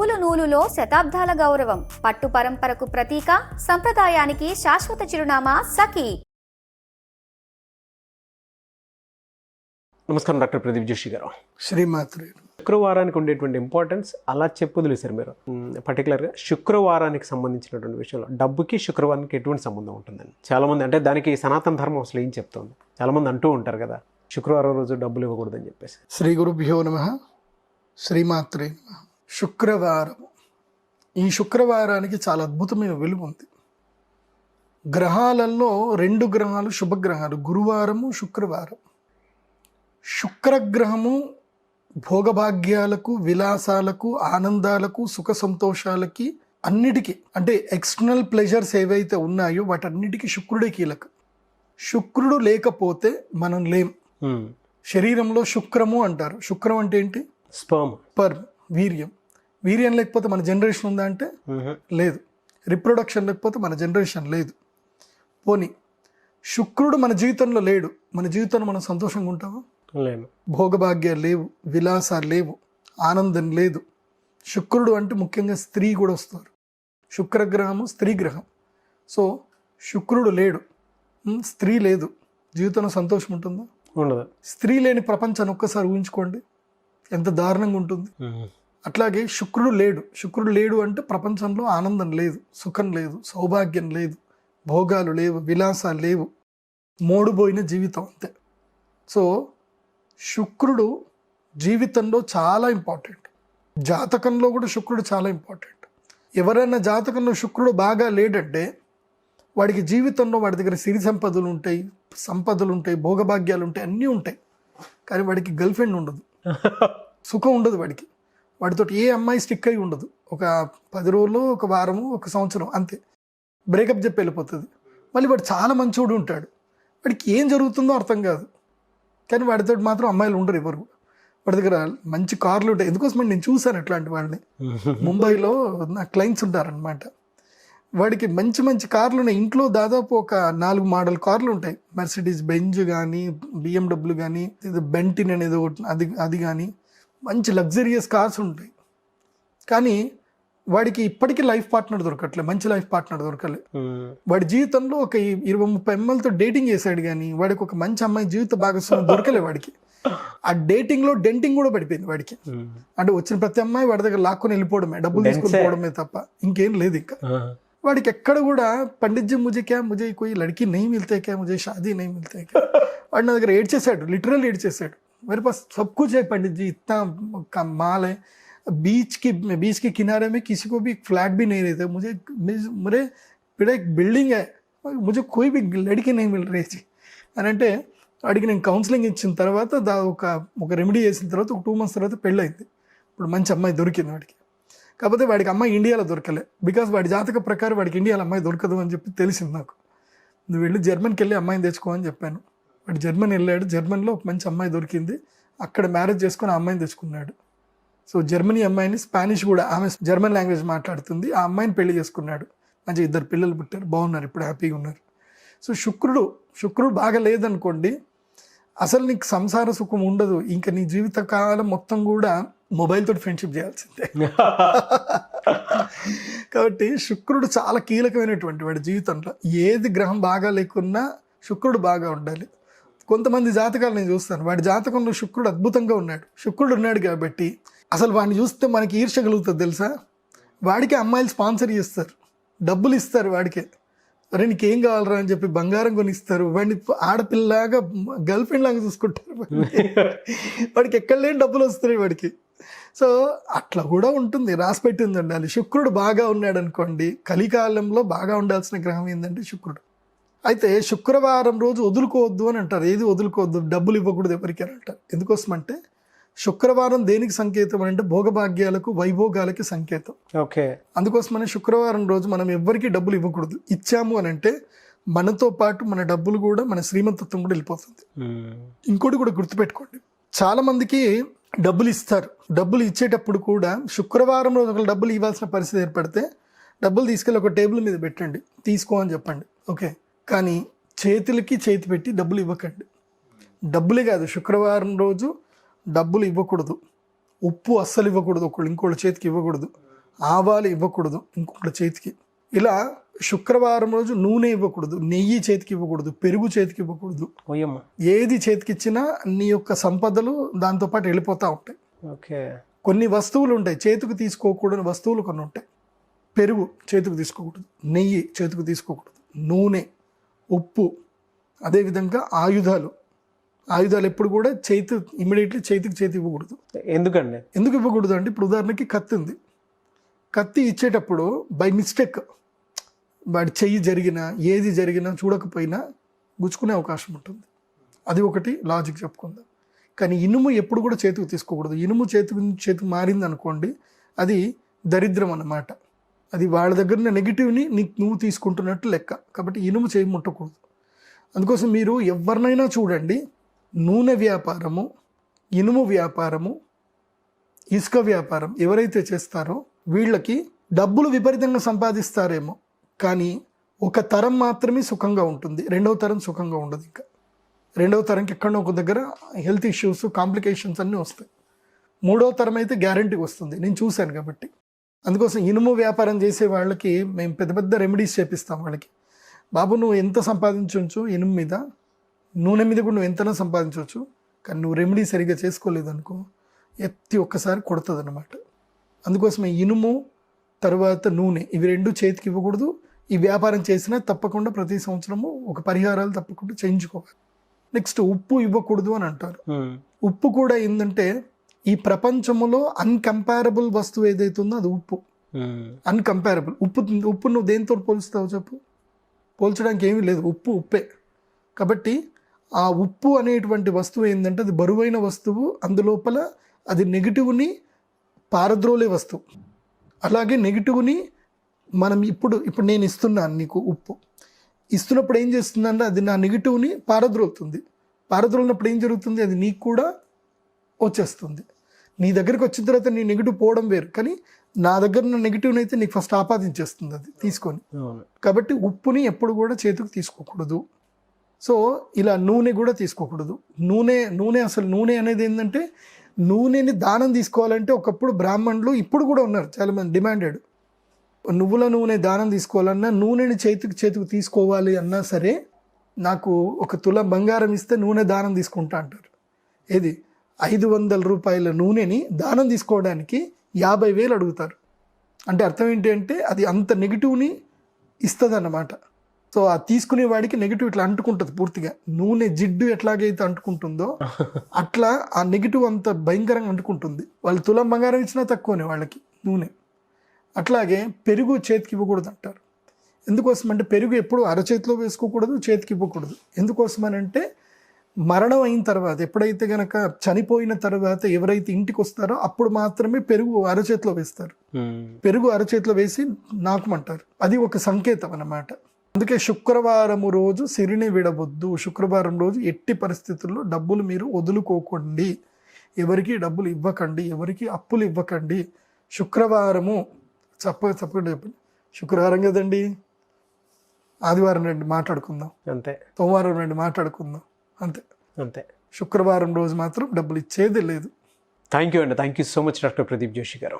నూలు నూలులో శతాబ్దాల గౌరవం, పట్టు పరంపరకు ప్రతీక, సంప్రదాయానికి శాశ్వత చిరునామా సఖీ. నమస్కారం డాక్టర్ ప్రదీప్ జోషి గారు. శ్రీమాత్రి. శుక్రవారానికి ఉండేటువంటి ఇంపార్టెన్స్ అలా చెప్పొదిలేశారు మీరు. పర్టికులర్గా శుక్రవారానికి సంబంధించినటువంటి విషయంలో డబ్బుకి శుక్రవారానికి ఎటువంటి సంబంధం ఉంటుందని చాలామంది, అంటే దానికి సనాతన ధర్మం అసలు ఏం చెప్తుంది, చాలామంది అంటూ ఉంటారు కదా శుక్రవారం రోజు డబ్బులు ఇవ్వకూడదని చెప్పేసి. శ్రీ గురుభ్యో నమః. శ్రీమాత్రే నమః. శుక్రవారం, ఈ శుక్రవారానికి చాలా అద్భుతమైన విలువ ఉంది. గ్రహాలలో 2 గ్రహాలు శుభగ్రహాలు, గురువారము శుక్రవారం. శుక్రగ్రహము భోగభాగ్యాలకు, విలాసాలకు, ఆనందాలకు, సుఖ సంతోషాలకి, అన్నిటికీ, అంటే ఎక్స్టర్నల్ ప్లెజర్స్ ఏవైతే ఉన్నాయో వాటన్నిటికీ శుక్రుడే కీలకం. శుక్రుడు లేకపోతే మనం లేం. శరీరంలో శుక్రము అంటారు. శుక్రం అంటే ఏంటి? స్పర్మ్, వీర్యం. వీర్యం లేకపోతే మన జనరేషన్ ఉందా అంటే లేదు. రిప్రొడక్షన్ లేకపోతే మన జనరేషన్ లేదు. పోనీ శుక్రుడు మన జీవితంలో లేడు, మన జీవితంలో మనం సంతోషంగా ఉంటామా? లేము. భోగభాగ్యాలు లేవు, విలాసాలు లేవు, ఆనందం లేదు. శుక్రుడు అంటే ముఖ్యంగా స్త్రీ కూడా వస్తారు. శుక్రగ్రహము స్త్రీ గ్రహం. సో శుక్రుడు లేడు, స్త్రీ లేదు, జీవితంలో సంతోషం ఉంటుందా? ఉండదు. స్త్రీ లేని ప్రపంచాన్ని ఒక్కసారి ఊహించుకోండి, ఎంత దారుణంగా ఉంటుంది. అట్లాగే శుక్రుడు లేడు అంటే ప్రపంచంలో ఆనందం లేదు, సుఖం లేదు, సౌభాగ్యం లేదు, భోగాలు లేవు, విలాసాలు లేవు, మోడుపోయిన జీవితం అంతే. సో శుక్రుడు జీవితంలో చాలా ఇంపార్టెంట్. జాతకంలో కూడా శుక్రుడు చాలా ఇంపార్టెంట్. ఎవరైనా జాతకంలో శుక్రుడు బాగా లేడంటే వాడికి జీవితంలో వాడి దగ్గర సిరి సంపదలు ఉంటాయి, భోగభాగ్యాలు ఉంటాయి, అన్నీ ఉంటాయి, కానీ వాడికి గర్ల్ ఫ్రెండ్ ఉండదు, సుఖం ఉండదు. వాడితో ఏ అమ్మాయి స్టిక్ అయి ఉండదు. ఒక 10 రోజులు, ఒక వారము, ఒక సంవత్సరం అంతే, బ్రేకప్ చెప్పి వెళ్ళిపోతుంది. మళ్ళీ వాడు చాలా మంచోడు ఉంటాడు, వాడికి ఏం జరుగుతుందో అర్థం కాదు, కానీ వాడితో మాత్రం అమ్మాయిలు ఉండరు ఎవరు. వాడి దగ్గర మంచి కార్లు ఉంటాయి. ఎందుకోసం నేను చూశాను అట్లాంటి వాళ్ళని. ముంబైలో నా క్లయింట్స్ ఉంటారనమాట. వాడికి మంచి మంచి కార్లు ఉన్నాయి. ఇంట్లో దాదాపు ఒక 4 మోడల్ కార్లు ఉంటాయి. మెర్సిడీస్ బెంజ్ కానీ, BMW కానీ, బెంటిన్ అనేది అది కానీ, మంచి లగ్జరియస్ కార్స్ ఉంటాయి. కానీ వాడికి ఇప్పటికీ లైఫ్ పార్ట్నర్ దొరకట్లే, మంచి లైఫ్ పార్ట్నర్ దొరకలే. వాడి జీవితంలో ఒక 20-30 అమ్మాయిలతో డేటింగ్ చేశాడు, కానీ వాడికి ఒక మంచి అమ్మాయి జీవిత భాగస్వామి దొరకలే. వాడికి ఆ డేటింగ్లో డెంటింగ్ కూడా పడిపోయింది వాడికి. అంటే వచ్చిన ప్రతి అమ్మాయి వాడి దగ్గర లాక్కొని వెళ్ళిపోవడమే, డబ్బులు తీసుకొని పోవడమే తప్ప ఇంకేం లేదు. ఇంకా వాడికి ఎక్కడ కూడా పండిత్ జీ ముజే కోయి లड़की नहीं मिलते क्या, मुझे शादी नहीं मिलते क्या. వాడు నా దగ్గర ఏడ్చేశాడు, లిటరల్ ఏడ్చేశాడు. मेरे पास सब कुछ है पंडित जी, इतना माल है, बीच के किनारे में किसी को भी फ्लैट भी नहीं रहते, मेरे पेड़ एक बिल्डिंग है, मुझे कोई भी लड़की नहीं मिल रही थी అని అంటే, వాడికి నేను కౌన్సిలింగ్ ఇచ్చిన తర్వాత ఒక రెమెడీ చేసిన తర్వాత ఒక 2 months తర్వాత పెళ్ళయింది. ఇప్పుడు మంచి అమ్మాయి దొరికింది వాడికి. కాకపోతే వాడికి అమ్మాయి ఇండియాలో దొరకలే, బికాస్ వాడి జాతక ప్రకారం వాడికి ఇండియాలో అమ్మాయి దొరకదు అని చెప్పి తెలిసింది నాకు. నువ్వు వెళ్ళి జర్మన్కి వెళ్ళి అమ్మాయిని తెచ్చుకో అని చెప్పాను. వాడు జర్మన్ వెళ్ళాడు, జర్మన్లో ఒక మంచి అమ్మాయి దొరికింది, అక్కడ మ్యారేజ్ చేసుకొని ఆ అమ్మాయిని తెచ్చుకున్నాడు. సో జర్మనీ అమ్మాయిని, స్పానిష్ కూడా, ఆమె జర్మన్ లాంగ్వేజ్ మాట్లాడుతుంది, ఆ అమ్మాయిని పెళ్లి చేసుకున్నాడు. మంచి 2 పిల్లలు పుట్టారు, బాగున్నారు, ఇప్పుడు హ్యాపీగా ఉన్నారు. సో శుక్రుడు బాగా లేదనుకోండి, అసలు నీకు సంసార సుఖం ఉండదు. ఇంకా నీ జీవితకాలం మొత్తం కూడా మొబైల్ తోటి ఫ్రెండ్షిప్ చేయాల్సిందే. కాబట్టి శుక్రుడు చాలా కీలకమైనటువంటి వాడి జీవితంలో. ఏది గ్రహం బాగా లేకున్నా శుక్రుడు బాగా ఉండాలి. కొంతమంది జాతకాలు నేను చూస్తాను, వాడి జాతకంలో శుక్రుడు అద్భుతంగా ఉన్నాడు. శుక్రుడు ఉన్నాడు కాబట్టి అసలు వాడిని చూస్తే మనకి ఈర్ష్య కలుగుతుంది తెలుసా. వాడికి అమ్మాయిలు స్పాన్సర్ చేస్తారు, డబ్బులు ఇస్తారు వాడికే. అరే నీకేం కావాలరా అని చెప్పి బంగారం కొనిస్తారు. వాడిని ఆడపిల్లలాగా, గర్ల్ ఫ్రెండ్ లాగా చూసుకుంటారు. వాడికి ఎక్కడ లేని డబ్బులు వస్తున్నాయి వాడికి. సో అట్లా కూడా ఉంటుంది, రాసి పెట్టింది ఉండాలి. శుక్రుడు బాగా ఉన్నాడు అనుకోండి, కలికాలంలో బాగా ఉండాల్సిన గ్రహం ఏంటంటే శుక్రుడు. అయితే శుక్రవారం రోజు వదులుకోవద్దు అని అంటారు. ఏది వదులుకోవద్దు? డబ్బులు ఇవ్వకూడదు ఎవరికి అని అంటారు. ఎందుకోసమంటే శుక్రవారం దేనికి సంకేతం అంటే భోగభాగ్యాలకు, వైభోగాలకి సంకేతం. ఓకే. అందుకోసమనే శుక్రవారం రోజు మనం ఎవరికి డబ్బులు ఇవ్వకూడదు. ఇచ్చాము అని అంటే మనతో పాటు మన డబ్బులు కూడా, మన శ్రీమంతత్వం కూడా వెళ్ళిపోతుంది. ఇంకోటి కూడా గుర్తుపెట్టుకోండి, చాలా మందికి డబ్బులు ఇస్తారు. డబ్బులు ఇచ్చేటప్పుడు కూడా శుక్రవారం రోజు ఒకళ్ళు డబ్బులు ఇవ్వాల్సిన పరిస్థితి ఏర్పడితే డబ్బులు తీసుకెళ్ళి ఒక టేబుల్ మీద పెట్టండి, తీసుకో అని చెప్పండి, ఓకే. కానీ చేతి పెట్టి డబ్బులు ఇవ్వకండి. డబ్బులే కాదు, శుక్రవారం రోజు డబ్బులు ఇవ్వకూడదు, ఉప్పు అస్సలు ఇవ్వకూడదు, ఒకళ్ళు ఇంకోళ్ళ చేతికి ఇవ్వకూడదు, ఆవాలు ఇవ్వకూడదు ఇంకొకటి చేతికి. ఇలా శుక్రవారం రోజు నూనె ఇవ్వకూడదు, నెయ్యి చేతికి ఇవ్వకూడదు, పెరుగు చేతికి ఇవ్వకూడదు. ఓయమ్మ. ఏది చేతికి ఇచ్చినా నీ యొక్క సంపదలు దాంతోపాటు వెళ్ళిపోతూ ఉంటాయి. ఓకే. కొన్ని వస్తువులు ఉంటాయి చేతికి తీసుకోకూడని వస్తువులు కొన్ని ఉంటాయి. పెరుగు చేతికి తీసుకోకూడదు, నెయ్యి చేతికి తీసుకోకూడదు, నూనె, ఉప్పు, అదేవిధంగా ఆయుధాలు ఎప్పుడు కూడా ఇమ్మీడియట్లీ చేతికి ఇవ్వకూడదు. ఎందుకండి? ఎందుకు ఇవ్వకూడదు అంటే ఇప్పుడు ఉదాహరణకి కత్తి ఉంది, కత్తి ఇచ్చేటప్పుడు బై మిస్టేక్ వాడి చెయ్యి జరిగినా ఏది జరిగినా చూడకపోయినా గుచ్చుకునే అవకాశం ఉంటుంది. అది ఒకటి లాజిక్ చెప్పుకుందాం. కానీ ఇనుము ఎప్పుడు కూడా చేతికి తీసుకోకూడదు. ఇనుము చేతికి మారింది అనుకోండి, అది దరిద్రం అన్నమాట. అది వాళ్ళ దగ్గర నెగిటివ్ని నువ్వు తీసుకుంటున్నట్టు లెక్క. కాబట్టి ఇనుము చేయి ముట్టకూడదు. అందుకోసం మీరు ఎవరినైనా చూడండి, నూనె వ్యాపారము, ఇనుము వ్యాపారము, ఇసుక వ్యాపారం ఎవరైతే చేస్తారో వీళ్ళకి డబ్బులు విపరీతంగా సంపాదిస్తారేమో, కానీ ఒక తరం మాత్రమే సుఖంగా ఉంటుంది, రెండవ తరం సుఖంగా ఉండదు. ఇంకా రెండవ తరంకి ఎక్కడో ఒక దగ్గర హెల్త్ ఇష్యూస్, కాంప్లికేషన్స్ అన్నీ వస్తాయి. మూడవ తరం అయితే గ్యారంటీ వస్తుంది, నేను చూశాను కాబట్టి. అందుకోసం ఇనుము వ్యాపారం చేసే వాళ్ళకి మేము పెద్ద పెద్ద రెమెడీస్ చేపిస్తాం. వాళ్ళకి, బాబు నువ్వు ఎంత సంపాదించవచ్చు ఇనుము మీద, నూనె మీద కూడా నువ్వు ఎంతైనా సంపాదించవచ్చు, కానీ నువ్వు రెమెడీ సరిగ్గా చేసుకోలేదు అనుకో ఎత్తి ఒక్కసారి కొడుతుంది అన్నమాట. అందుకోసమే ఇనుము తర్వాత నూనె ఇవి రెండు చేతికి ఇవ్వకూడదు. ఈ వ్యాపారం చేసినా తప్పకుండా ప్రతి సంవత్సరము ఒక పరిహారాలు తప్పకుండా చేయించుకోవాలి. నెక్స్ట్ ఉప్పు ఇవ్వకూడదు అని అంటారు. ఉప్పు కూడా ఏంటంటే ఈ ప్రపంచంలో అన్కంపారబుల్ వస్తువు ఏదైతే ఉందో అది ఉప్పు. అన్కంపారబుల్. ఉప్పు నువ్వు దేంతో పోల్చుతావు చెప్పు? పోల్చడానికి ఏమీ లేదు, ఉప్పు ఉప్పే. కాబట్టి ఆ ఉప్పు అనేటువంటి వస్తువు ఏంటంటే అది బరువైన వస్తువు, అందులోపల అది నెగిటివ్ని పారద్రోలే వస్తువు. అలాగే నెగిటివ్ని మనం ఇప్పుడు నేను ఇస్తున్నాను నీకు ఉప్పు, ఇస్తున్నప్పుడు ఏం చేస్తుందంటే అది నా నెగిటివ్ని పారద్రోలుతుంది. పారద్రోలినప్పుడు ఏం జరుగుతుంది, అది నీకు కూడా వచ్చేస్తుంది. నీ దగ్గరికి వచ్చిన తర్వాత నీ నెగిటివ్ పోవడం వేరు, కానీ నా దగ్గర ఉన్న నెగిటివ్ని అయితే నీకు ఫస్ట్ ఆపాదించేస్తుంది అది తీసుకొని. కాబట్టి ఉప్పుని ఎప్పుడు కూడా చేతికి తీసుకోకూడదు. సో ఇలా నూనె కూడా తీసుకోకూడదు. నూనె అసలు నూనె అనేది ఏంటంటే నూనెని దానం తీసుకోవాలంటే ఒకప్పుడు బ్రాహ్మణులు, ఇప్పుడు కూడా ఉన్నారు చాలామంది డిమాండెడ్, నువ్వుల నూనె దానం తీసుకోవాలన్నా, నూనెని చేతికి తీసుకోవాలి అన్నా సరే నాకు 1 తులం బంగారం ఇస్తే నూనె దానం తీసుకుంటా అంటారు. ఏది 500 రూపాయల నూనెని దానం తీసుకోవడానికి 50,000 అడుగుతారు. అంటే అర్థం ఏంటి అంటే అది అంత నెగిటివ్ని ఇస్తుంది అన్నమాట. సో ఆ తీసుకునే వాడికి నెగిటివ్ ఇట్లా అంటుకుంటుంది పూర్తిగా. నూనె జిడ్డు ఎట్లాగైతే అంటుకుంటుందో అట్లా ఆ నెగిటివ్ అంత భయంకరంగా అంటుకుంటుంది. వాళ్ళు తులం బంగారం ఇచ్చినా తక్కువనే వాళ్ళకి నూనె. అట్లాగే పెరుగు చేతికి ఇవ్వకూడదు అంటారు. ఎందుకోసం అంటే పెరుగు ఎప్పుడు అరచేతిలో వేసుకోకూడదు, చేతికి ఇవ్వకూడదు. ఎందుకోసమనంటే మరణం అయిన తర్వాత, ఎప్పుడైతే గనక చనిపోయిన తర్వాత ఎవరైతే ఇంటికి వస్తారో అప్పుడు మాత్రమే పెరుగు అరచేతిలో వేస్తారు. పెరుగు అరచేతిలో వేసి నాకుమంటారు. అది ఒక సంకేతం అన్నమాట. అందుకే శుక్రవారము రోజు సిరిని విడవద్దు. శుక్రవారం రోజు ఎట్టి పరిస్థితుల్లో డబ్బులు మీరు వదులుకోకండి, ఎవరికి డబ్బులు ఇవ్వకండి, ఎవరికి అప్పులు ఇవ్వకండి. శుక్రవారము తప్పకుండా చెప్పండి, శుక్రవారం కదండి, ఆదివారం రండి మాట్లాడుకుందాం, అంతే, సోమవారం రండి మాట్లాడుకుందాం, అంతే. శుక్రవారం రోజు మాత్రం డబ్బులు ఇచ్చేది లేదు. థ్యాంక్ యూ అండి. Thank you so much doctor Pradeep Joshi గారు.